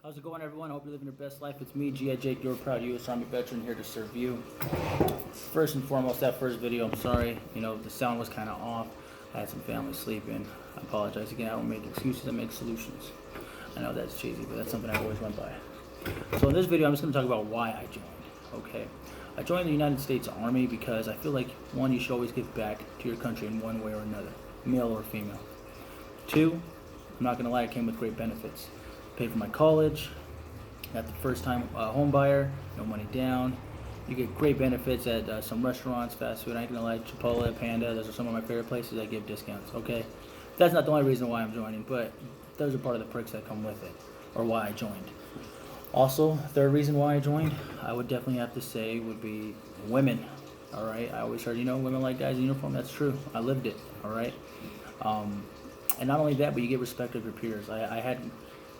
How's it going, everyone? I hope you're living your best life. It's me, G.I. Jake, your proud U.S. Army veteran, here to serve you. First and foremost, that first video, I'm sorry. The sound was kind of off. I had some family sleeping. I apologize again. I don't make excuses, I make solutions. I know that's cheesy, but that's something I always went by. So in this video, I'm just going to talk about why I joined. Okay, I joined the United States Army because I feel like, one, you should always give back to your country in one way or another, male or female. Two, I'm not going to lie, it came with great benefits. Paid for my college, got the first time home buyer, no money down. You get great benefits at some restaurants, fast food. I ain't gonna lie, Chipotle, Panda, those are some of my favorite places that give discounts, okay? That's not the only reason why I'm joining, but those are part of the perks that come with it, or why I joined. Also, third reason why I joined, I would definitely have to say would be women, all right? I always heard, women like guys in uniform. That's true. I lived it, all right? And not only that, but you get respect of your peers. I had...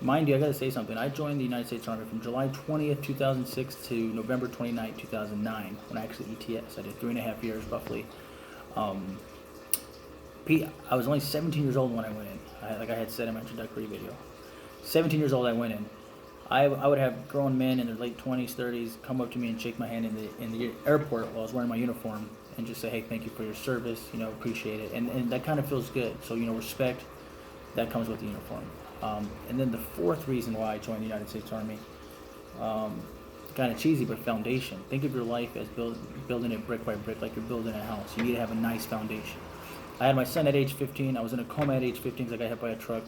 Mind you, I gotta say something. I joined the United States Army from July 20th, 2006 to November 29th, 2009, when I actually ETS. I did 3.5 years, roughly. I was only 17 years old when I went in. Like I had said in my introductory video. 17 years old I went in. I would have grown men in their late 20s, 30s come up to me and shake my hand in the airport while I was wearing my uniform and just say, hey, thank you for your service, appreciate it. And that kind of feels good. So, respect, that comes with the uniform. And then the fourth reason why I joined the United States Army, kind of cheesy, but foundation. Think of your life as building it brick by brick, like you're building a house. You need to have a nice foundation. I had my son at age 15. I was in a coma at age 15 because I got hit by a truck.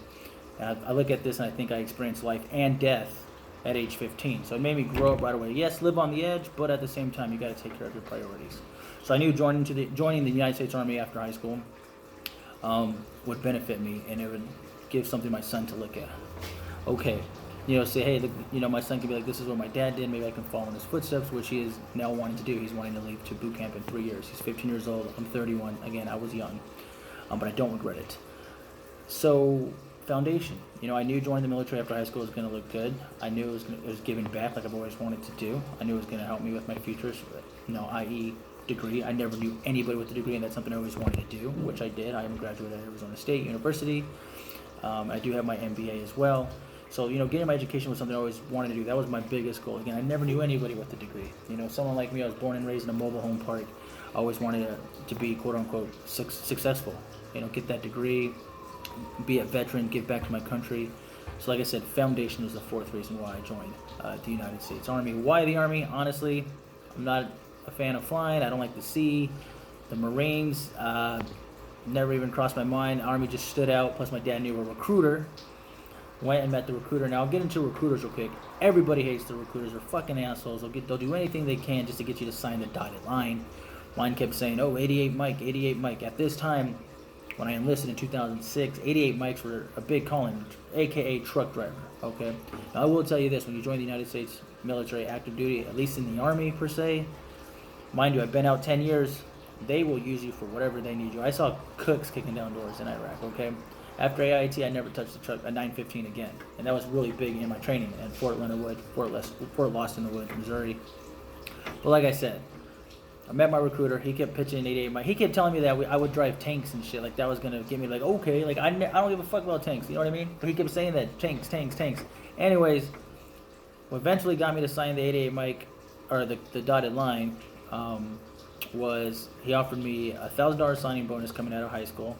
I look at this and I think I experienced life and death at age 15. So it made me grow up right away. Yes, live on the edge, but at the same time, you got to take care of your priorities. So I knew joining the United States Army after high school would benefit me, and it would give something to my son to look at. Okay, say, hey, look, my son can be like, this is what my dad did. Maybe I can follow in his footsteps, which he is now wanting to do. He's wanting to leave to boot camp in 3 years. He's 15 years old. I'm 31. Again, I was young, but I don't regret it. So, foundation. I knew joining the military after high school was going to look good. I knew it was giving back, like I've always wanted to do. I knew it was going to help me with my future, i.e., degree. I never knew anybody with a degree, and that's something I always wanted to do, which I did. I am a graduate at Arizona State University. I do have my MBA as well. So, getting my education was something I always wanted to do. That was my biggest goal. Again, I never knew anybody with a degree. Someone like me, I was born and raised in a mobile home park. I always wanted to be, quote unquote, successful. Get that degree, be a veteran, give back to my country. So, like I said, foundation is the fourth reason why I joined the United States Army. Why the Army? Honestly, I'm not a fan of flying. I don't like the sea. The Marines, never even crossed my mind. Army just stood out. Plus, my dad knew a recruiter. Went and met the recruiter. Now, I'll get into recruiters real quick. Everybody hates the recruiters. They're fucking assholes. They'll do anything they can just to get you to sign the dotted line. Mine kept saying, oh, 88 Mike, 88 Mike. At this time, when I enlisted in 2006, 88 Mikes were a big calling, a.k.a. truck driver. Okay? Now, I will tell you this. When you join the United States military active duty, at least in the Army, per se, mind you, I've been out 10 years. They will use you for whatever they need you. I saw cooks kicking down doors in Iraq, okay? After AIT, I never touched a truck, a 915 again. And that was really big in my training at Fort Leonard Wood, Fort Lost in the Woods, Missouri. But like I said, I met my recruiter. He kept pitching 88 Mike. He kept telling me that I would drive tanks and shit. Like, that was going to get me, like, okay. Like, I don't give a fuck about tanks. You know what I mean? But he kept saying that, tanks. Anyways, what eventually got me to sign the 88 Mike, or the dotted line, was he offered me a $1,000 signing bonus coming out of high school.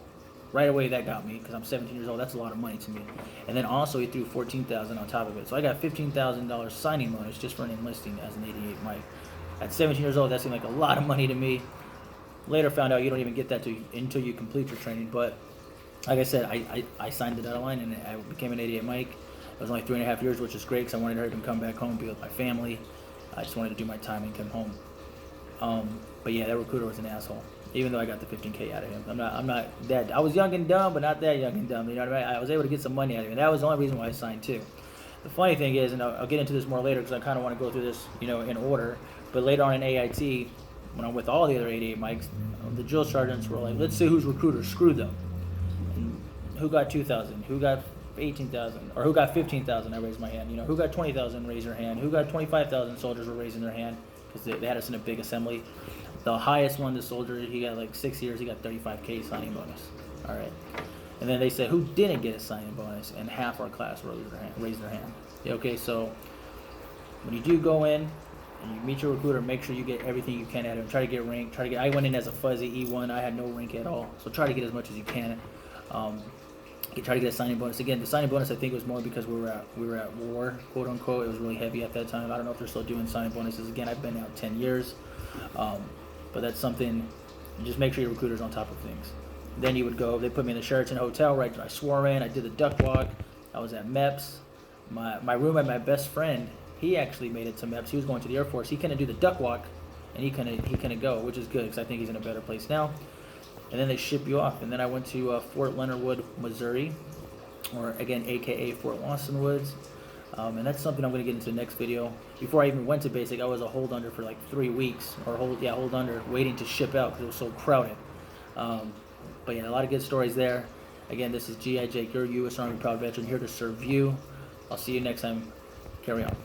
Right away, that got me because I'm 17 years old. That's a lot of money to me. And then also he threw $14,000 on top of it. So I got $15,000 signing bonus just for an enlisting as an 88 Mike. At 17 years old, that seemed like a lot of money to me. Later found out you don't even get that until you complete your training. But like I said, I signed the dotted line and I became an 88 Mike. It was only 3.5 years, which is great because I wanted to hurry up and come back home, be with my family. I just wanted to do my time and come home. But yeah, that recruiter was an asshole. Even though I got the $15K out of him, I'm not that. I was young and dumb, but not that young and dumb. You know what I mean? I was able to get some money out of him. That was the only reason why I signed too. The funny thing is, and I'll get into this more later because I kind of want to go through this, in order. But later on in AIT, when I'm with all the other 88 Mikes, the drill sergeants were like, "Let's see who's recruiters. Screw them." And who got 2,000? Who got 18,000? Or who got 15,000? I raised my hand. Who got 20,000? Raise your hand. Who got 25,000? Soldiers were raising their hand because they had us in a big assembly. The highest one, the soldier, he got like 6 years, he got 35K signing bonus. All right. And then they said, who didn't get a signing bonus? And half our class raised their hand. Okay, so when you do go in and you meet your recruiter, make sure you get everything you can out of him. Try to get rank. I went in as a fuzzy E1. I had no rank at all, so try to get as much as you can. You try to get a signing bonus. Again, the signing bonus I think was more because we were at war, quote unquote. It was really heavy at that time. I don't know if they're still doing signing bonuses. Again, I've been out 10 years, but that's something. Just make sure your recruiter's on top of things. Then you would go. They put me in the Sheraton Hotel. Right, I swore in. I did the duck walk. I was at MEPS. My roommate, my best friend, he actually made it to MEPS. He was going to the Air Force. He couldn't do the duck walk, and he couldn't go, which is good because I think he's in a better place now. And then they ship you off. And then I went to Fort Leonard Wood, Missouri, or again, AKA Fort Lawson Woods. And that's something I'm going to get into the next video. Before I even went to basic, I was a hold under for like 3 weeks, or hold under, waiting to ship out because it was so crowded. But yeah, a lot of good stories there. Again, this is G.I. Jake, your U.S. Army proud veteran, here to serve you. I'll see you next time. Carry on.